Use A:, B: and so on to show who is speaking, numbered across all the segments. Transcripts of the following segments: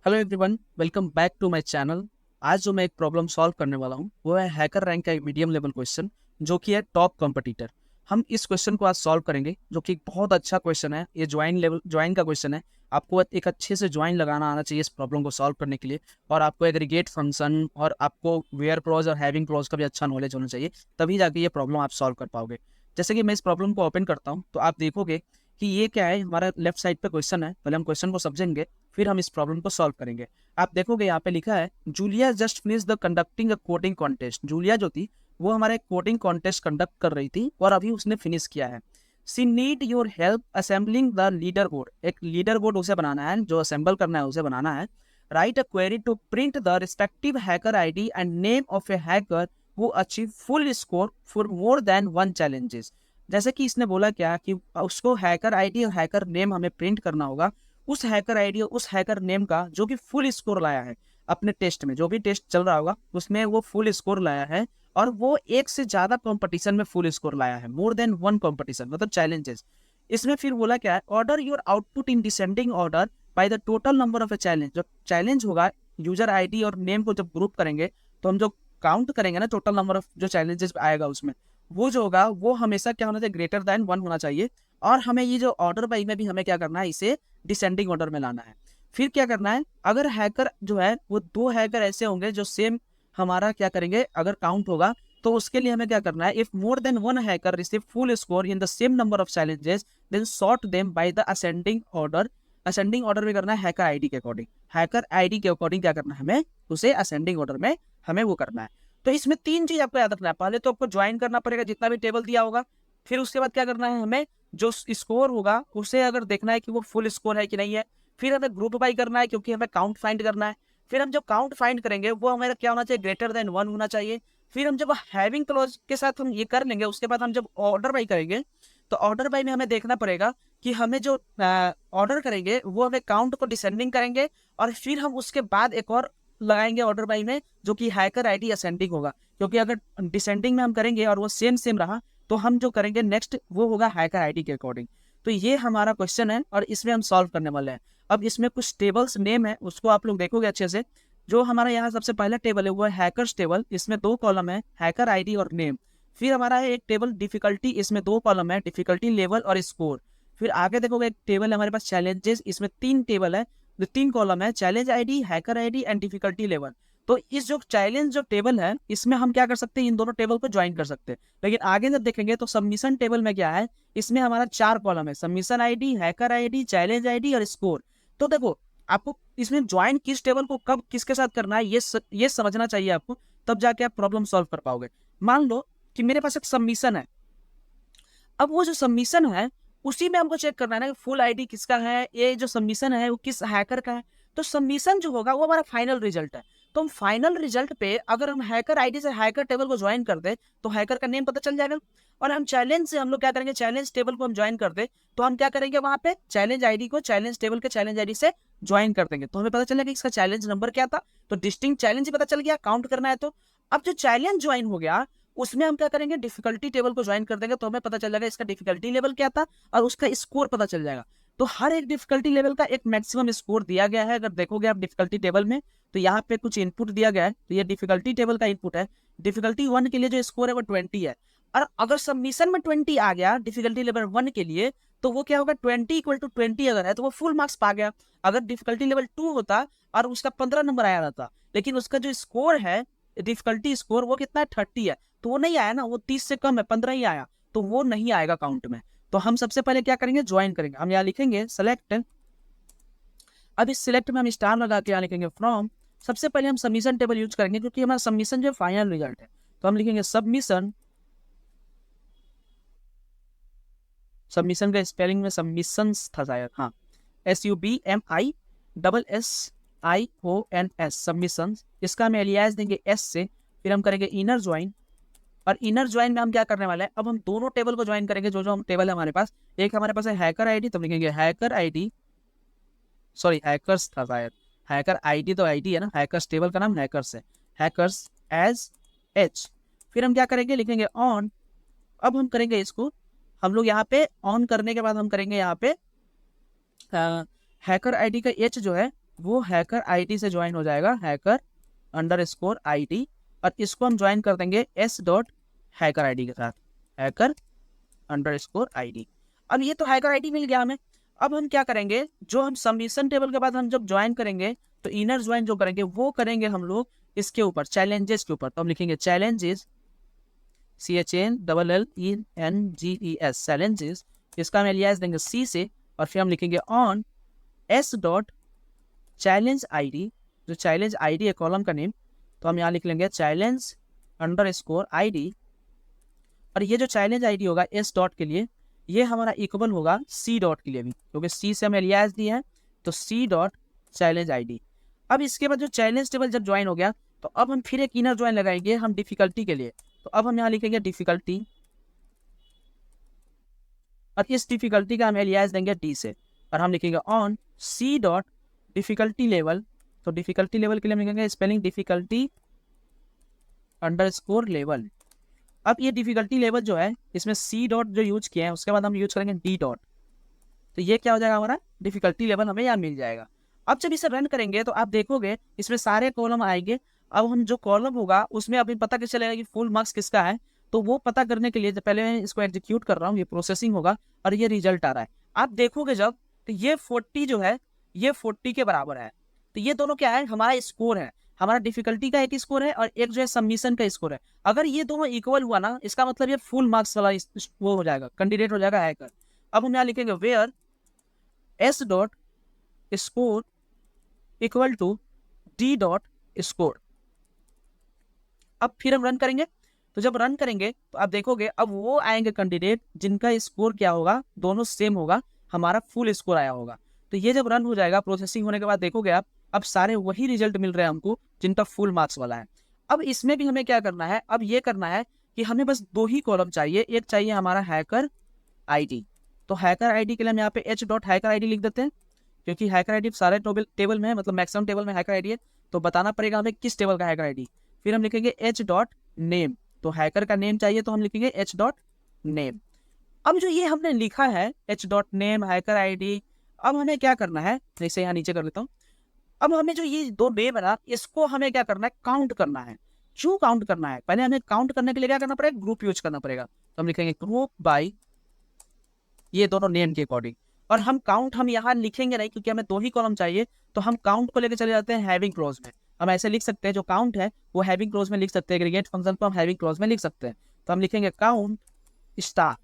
A: Hello everyone, welcome back to my channel. आज जो मैं एक प्रॉब्लम सॉल्व करने वाला हूँ वो है हैकर रैंक का एक मीडियम लेवल क्वेश्चन जो कि है टॉप कॉम्पिटिटर। हम इस क्वेश्चन को आज सॉल्व करेंगे जो कि एक बहुत अच्छा क्वेश्चन है। ये ज्वाइन का क्वेश्चन है। आपको एक अच्छे से ज्वाइन लगाना आना चाहिए इस प्रॉब्लम को सॉल्व करने के लिए, और आपको एग्रीगेट फंक्शन और आपको वेयर क्लॉज और हैविंग क्लॉज का भी अच्छा नॉलेज होना चाहिए, तभी जाके ये प्रॉब्लम आप सॉल्व कर पाओगे। जैसे कि मैं इस प्रॉब्लम को ओपन करता हूँ तो आप देखोगे कि ये क्या है। हमारा लेफ्ट साइड पे क्वेश्चन है। पहले हम क्वेश्चन को समझेंगे, फिर हम इस प्रॉब्लम को सॉल्व करेंगे। आप देखोगे यहाँ पे लिखा है Julia just finish the conducting a coding contest. Julia जो थी वो हमारे कोडिंग कॉन्टेस्ट कंडक्ट कर रही थी और अभी उसने फिनिश किया है। She need your help assembling the leader board. एक लीडर बोर्ड उसे बनाना है, जो असेंबल करना है उसे बनाना है। Write a query to print the respective hacker ID and name of a hacker who achieve full score for more than one challenges. जैसे कि इसने बोला क्या कि उसको हैकर आईडी और हैकर नेम हमें प्रिंट करना होगा। उस हैकर आईडी और उस हैकर नेम का जो कि फुल स्कोर लाया है अपने टेस्ट में, जो भी टेस्ट चल रहा होगा उसमें वो फुल स्कोर लाया है, और वो एक से ज्यादा कंपटीशन में फुल स्कोर लाया है, मोर देन वन कंपटीशन मतलब चैलेंजेस। इसमें फिर बोला क्या है, order your output in descending order by the total number of a challenge. जो चैलेंज होगा यूजर आईडी और नेम को जब ग्रुप करेंगे तो हम जो काउंट करेंगे ना टोटल नंबर ऑफ जो चैलेंजेस आएगा उसमें वो जो होगा वो हमेशा क्या होना चाहिए, ग्रेटर देन वन होना चाहिए। और हमें ये जो ऑर्डर बाई में भी हमें क्या करना है, इसे डिसेंडिंग ऑर्डर में लाना है। फिर क्या करना है, अगर हैकर जो है वो दो हैकर ऐसे होंगे जो सेम हमारा क्या करेंगे अगर काउंट होगा, तो उसके लिए हमें क्या करना है, if more than one hacker receive full score in the same number of challenges then sort them by the ascending order. Ascending order में करना है हैकर आईडी के अकॉर्डिंग। हैकर आईडी के अकॉर्डिंग क्या करना है हमें, उसे असेंडिंग ऑर्डर में हमें वो करना है। तो इसमें तीन चीज आपको याद रखना है। पहले तो आपको ज्वाइन करना पड़ेगा जितना भी टेबल दिया होगा। फिर उसके बाद क्या करना है, हमें जो स्कोर होगा उसे अगर देखना है कि वो फुल स्कोर है कि नहीं है। फिर हमें ग्रुप बाई करना है क्योंकि हमें काउंट फाइंड करना है। फिर हम जब काउंट फाइंड करेंगे वो हमारा क्या होना चाहिए, ग्रेटर देन वन होना चाहिए। फिर हम जब हैविंग क्लॉज के साथ हम ये कर लेंगे, उसके बाद हम जब ऑर्डर बाई करेंगे तो ऑर्डर बाई में हमें देखना पड़ेगा कि हमें जो ऑर्डर करेंगे वो हमें काउंट को डिसेंडिंग करेंगे, और फिर हम उसके बाद एक और लगाएंगे ऑर्डर बाई में जो कि हैकर आईडी असेंडिंग होगा। क्योंकि अगर डिसेंडिंग में हम करेंगे और वो सेम सेम रहा तो हम जो करेंगे नेक्स्ट वो होगा हैकर आईडी के अकॉर्डिंग। तो ये हमारा क्वेश्चन है और इसमें हम सॉल्व करने वाले हैं। अब इसमें कुछ टेबल्स नेम है उसको आप लोग देखोगे अच्छे से। जो हमारा यहाँ सबसे पहला टेबल है वो है हैकर्स टेबल। इसमें दो कॉलम है, हैकर आईडी और नेम। फिर हमारा है एक टेबल डिफिकल्टी, इसमें दो कॉलम है, डिफिकल्टी लेवल और स्कोर। फिर आगे देखोगे एक टेबल है हमारे पास चैलेंजेस, इसमें तीन टेबल है, तीन कॉलम है, challenge ID, hacker ID and difficulty level. तो इस जो चैलेंज जो टेबल है इसमें हम क्या कर सकते हैं, इन दोनों टेबल को ज्वाइन कर सकते हैं। लेकिन आगे जब देखेंगे तो सबमिशन टेबल में क्या है, इसमें हमारा चार कॉलम है, submission ID, hacker ID, challenge ID और स्कोर। तो देखो आपको इसमें ज्वाइन किस टेबल को कब किसके साथ करना है ये समझना चाहिए आपको, तब जाके आप प्रॉब्लम सॉल्व कर पाओगे। मान लो कि मेरे पास एक सबमिशन है। अब वो जो सबमिशन है उसी में हमको चेक करना है ना फुल आईडी किसका है, ये जो सबमिशन है वो किस हैकर का है। तो सबमिशन जो होगा वो हमारा फाइनल रिजल्ट है। तो हम फाइनल रिजल्ट पे अगर हम हैकर आईडी से हैकर टेबल को ज्वाइन कर दे तो हैकर का नेम पता चल जाएगा। और हम चैलेंज से हम लोग क्या करेंगे, चैलेंज टेबल को हम ज्वाइन कर दे तो हम क्या करेंगे, वहां पे चैलेंज आईडी को चैलेंज टेबल के चैलेंज आईडी से ज्वाइन कर देंगे तो हमें पता चलेगा इसका चैलेंज नंबर क्या था। तो डिस्टिंक्ट चैलेंज ही पता चल गया, काउंट करना है तो। अब जो चैलेंज ज्वाइन हो गया उसमें हम क्या करेंगे, डिफिकल्टी टेबल को ज्वाइन कर देंगे तो हमें पता चल जाएगा इसका डिफिकल्टी लेवल क्या था और उसका स्कोर पता चल जाएगा। तो हर एक डिफिकल्टी लेवल का एक मैक्सिमम स्कोर दिया गया है। अगर देखोगे आप डिफिकल्टी टेबल में तो यहाँ पे कुछ इनपुट दिया गया है, तो ये डिफिकल्टी टेबल का इनपुट है। डिफिकल्टी वन के लिए जो स्कोर है वो 20 है। और अगर सबमिशन में 20 आ गया डिफिकल्टी लेवल वन के लिए तो वो क्या होगा, 20 = 20 अगर है तो वो फुल मार्क्स पा गया। अगर डिफिकल्टी लेवल 2 होता और उसका 15 नंबर आया रहता, लेकिन उसका जो स्कोर है डिफिकल्टी स्कोर वो कितना है, 30 है, तो वो नहीं आया ना, वो 30 से कम है, 15 ही आया, तो वो नहीं आएगा काउंट में। तो हम सबसे पहले क्या करेंगे, ज्वाइन करेंगे। हम यहाँ लिखेंगे सेलेक्ट। अब इस सिलेक्ट में हम स्टार लगा के यहाँ लिखेंगे फ्रॉम। सबसे पहले हम सबमिशन टेबल यूज करेंगे क्योंकि हमारा सबमिशन जो फाइनल रिजल्ट है। तो हम लिखेंगे सबमिशन। सबमिशन का स्पेलिंग में सबमिशन था शायद, हाँ, SUBMISSIONS, सबमिशन। इसका हम एलियास देंगे एस से। फिर हम करेंगे इनर ज्वाइन। और इनर ज्वाइन में हम क्या करने वाले हैं, अब हम दोनों टेबल को ज्वाइन करेंगे। जो जो हम टेबल है हमारे पास, एक हमारे पास है हैकर आईडी, तो लिखेंगे हैकर आईडी, सॉरी हैकर्स था शायद, हैकर आईडी तो आईडी है ना, हैकर्स टेबल का नाम हैकर्स है, हैकर्स एज एच। फिर हम क्या करेंगे, लिखेंगे ऑन। अब हम करेंगे इसको, हम लोग यहाँ पे ऑन करने के बाद हम करेंगे यहाँ पे हैकर आईडी का एच जो है वो हैकर आईडी से ज्वाइन हो जाएगा, हैकर अंडरस्कोर आईडी, और इसको हम ज्वाइन कर देंगे एस डॉट हैकर आईडी के साथ, हैकर अंडरस्कोर आईडी। अब ये तो हैकर आईडी मिल गया हमें। अब हम क्या करेंगे, जो हम सबमिशन टेबल के बाद हम जब ज्वाइन करेंगे तो इनर ज्वाइन जो करेंगे वो करेंगे हम लोग इसके ऊपर, चैलेंजेस के ऊपर। तो हम लिखेंगे चैलेंजेस, CHALLENGES, चैलेंजेस। इसका हम एलियास देंगे सी से, और फिर हम लिखेंगे on S dot challenge ID, जो चैलेंज आईडी है कॉलम का नेम, तो हम यहाँ लिख लेंगे चैलेंज अंडरस्कोर आईडी। और ये जो चैलेंज आईडी होगा एस डॉट के लिए, ये हमारा इक्वल होगा सी डॉट के लिए भी, क्योंकि सी से हम एलियास दिए हैं, तो सी डॉट चैलेंज आईडी। अब इसके बाद जो चैलेंज टेबल जब ज्वाइन हो गया, तो अब हम फिर एक इनर ज्वाइन लगाएंगे हम डिफिकल्टी के लिए। तो अब हम यहाँ लिखेंगे डिफिकल्टी, और इस डिफिकल्टी का हम एलियास देंगे डी से, और हम लिखेंगे on c dot difficulty level. तो डिफिकल्टी लेवल के लिए हम लिखेंगे स्पेलिंग डिफिकल्टी अंडरस्कोर लेवल। अब ये डिफिकल्टी लेवल जो है, इसमें सी डॉट जो यूज किया है उसके बाद हम यूज करेंगे डी डॉट, तो ये क्या हो जाएगा, हमारा डिफिकल्टी लेवल हमें यहाँ मिल जाएगा। अब जब इसे रन करेंगे तो आप देखोगे इसमें सारे कॉलम आएंगे। अब हम जो कॉलम होगा उसमें अभी पता कैसे चलेगा कि फुल मार्क्स किसका है, तो वो पता करने के लिए जब पहले मैं इसको एग्जीक्यूट कर रहा हूँ, ये प्रोसेसिंग होगा और ये रिजल्ट आ रहा है। आप देखोगे जब, तो ये 40 जो है ये 40 के बराबर है। तो ये दोनों क्या है, हमारा स्कोर है, हमारा डिफिकल्टी का एक स्कोर है और एक जो है सबमिशन का स्कोर है। अगर ये दोनों इक्वल हुआ ना, इसका मतलब ये फुल मार्क्स वाला वो हो जाएगा, कैंडिडेट हो जाएगा हैकर। अब हम यहाँ लिखेंगे where s dot score equal to d dot score. अब फिर हम रन करेंगे, तो जब रन करेंगे तो आप देखोगे अब वो आएंगे कैंडिडेट जिनका स्कोर क्या होगा, दोनों सेम होगा, हमारा फुल स्कोर आया होगा। तो ये जब रन हो जाएगा प्रोसेसिंग होने के बाद, देखोगे आप अब सारे वही रिजल्ट मिल रहे हैं हमको जिनका फुल मार्क्स वाला है। अब इसमें भी हमें क्या करना है, अब ये करना है कि हमें बस दो ही कॉलम चाहिए, एक चाहिए हमारा हैकर आईडी। तो हैकर आईडी के लिए हम यहाँ पे एच डॉट हैकर आईडी लिख देते हैं, क्योंकि हैकर आईडी सारे टेबल में है, मतलब मैक्सिमम टेबल में हैकर आईडी है, तो बताना पड़ेगा हमें किस टेबल का हैकर आईडी। फिर हम लिखेंगे एच डॉट नेम, तो हैकर का नेम चाहिए तो हम लिखेंगे एच डॉट नेम। अब जो ये हमने लिखा है H dot name hacker ID, अब हमें क्या करना है, जैसे यहाँ नीचे कर देता हूँ। अब हमें जो ये दो नेम है ना, इसको हमें क्या करना है, काउंट करना है। क्यों काउंट करना है, पहले हमें काउंट करने के लिए क्या करना पड़ेगा, ग्रुप यूज करना पड़ेगा। तो हम लिखेंगे ग्रुप बाई ये दोनों नेम के अकॉर्डिंग। और हम काउंट हम यहाँ लिखेंगे नहीं, क्योंकि हमें दो ही कॉलम चाहिए, तो हम काउंट को लेकर चले जाते हैं हैविंग क्लॉज में। हम ऐसे लिख सकते हैं, जो काउंट है वो हैविंग क्लॉज में लिख सकते हैं, एग्रीगेट फंक्शन को हम हैविंग क्लॉज में लिख सकते हैं। तो हम लिखेंगे काउंट स्टार।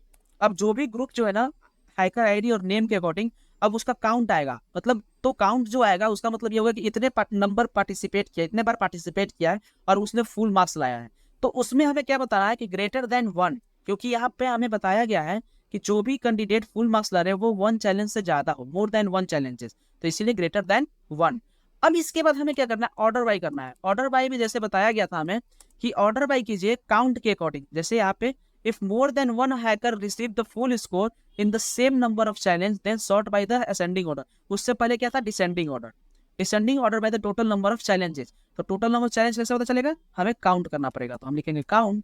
A: अब जो भी ग्रुप जो है ना हैकर आईडी और नेम के अकॉर्डिंग, अब उसका काउंट आएगा, मतलब तो काउंट जो आएगा उसका मतलब ये होगा कि इतने नंबर पार्टिसिपेट किया, इतने बार पार्टिसिपेट किया है और उसने फुल मार्क्स लाया है। तो उसमें हमें क्या बताना है कि ग्रेटर देन 1, क्योंकि यहाँ पे हमें बताया गया है कि जो भी कैंडिडेट फुल मार्क्स ला रहे हैं वो 1 चैलेंज से ज्यादा हो, मोर देन 1 चैलेंजेस, तो इसीलिए ग्रेटर देन 1। अब इसके बाद हमें क्या करना है, ऑर्डर बाई करना है। ऑर्डर बाई भी जैसे बताया गया था हमें कि ऑर्डर बाई कीजिए काउंट के अकॉर्डिंग। जैसे यहाँ पे if more than one hacker receive the full score in the same number of challenge then sort by the ascending order। उससे पहले क्या था, descending order, descending order by the total number of challenges. तो total number of challenge कैसे पता चलेगा, हमें count करना पड़ेगा। तो हम लिखेंगे काउंट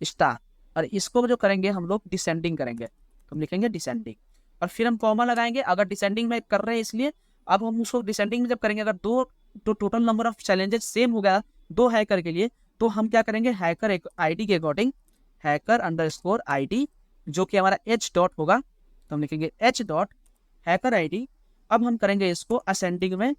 A: स्टार, और इसको जो करेंगे हम लोग डिसेंडिंग करेंगे, तो हम लिखेंगे डिसेंडिंग, और फिर हम कॉमा लगाएंगे। अगर डिसेंडिंग में कर रहे हैं इसलिए, अब हम उसको डिसेंडिंग में जब करेंगे, अगर दो total number of challenges same हो गया दो हैकर के लिए, तो हम क्या करेंगे, हैकर आईडी के अकॉर्डिंग हैकर अंडरस्कोर आईडी जो कि हमारा एच डॉट होगा, तो हम लिखेंगे एच डॉट हैकर आईडी। अब हम करेंगे इसको असेंडिंग में,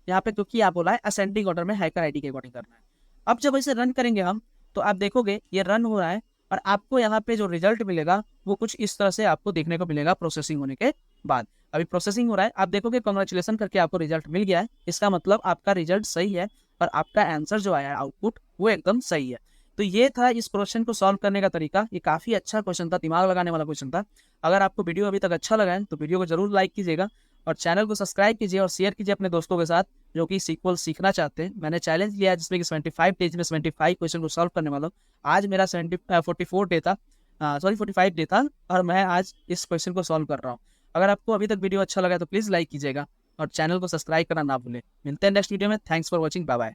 A: यहाँ पे क्योंकि आप बोला है असेंडिंग ऑर्डर में हैकर आईडी के अकॉर्डिंग करना है। अब जब इसे रन करेंगे हम, तो आप देखोगे ये रन हो रहा है, और आपको यहाँ पे जो रिजल्ट मिलेगा वो कुछ इस तरह से आपको देखने को मिलेगा प्रोसेसिंग होने के बाद। अभी प्रोसेसिंग हो रहा है, आप देखोगे कॉन्ग्रेचुलेसन करके आपको रिजल्ट मिल गया है, इसका मतलब आपका रिजल्ट सही है और आपका आंसर जो आया है आउटपुट वो एकदम सही है। तो ये था इस क्वेश्चन को सॉल्व करने का तरीका। ये काफी अच्छा क्वेश्चन था, दिमाग लगाने वाला क्वेश्चन था। अगर आपको वीडियो अभी तक अच्छा लगा है तो वीडियो को जरूर लाइक कीजिएगा और चैनल को सब्सक्राइब कीजिए और शेयर कीजिए अपने दोस्तों के साथ जो कि सीक्वल सीखना चाहते हैं। मैंने चैलेंज लिया है जिसमें कि 75 डेज में 75 क्वेश्चन को सॉल्व करने वाला हूँ। आज मेरा 44 डे था, 45 डे था, और मैं आज इस क्वेश्चन को सॉल्व कर रहा हूँ। अगर आपको अभी तक वीडियो अच्छा लगा तो प्लीज लाइक कीजिएगा और चैनल को सब्सक्राइब करना ना भूलें। मिलते हैं नेक्स्ट वीडियो में। Thanks for watching, bye bye.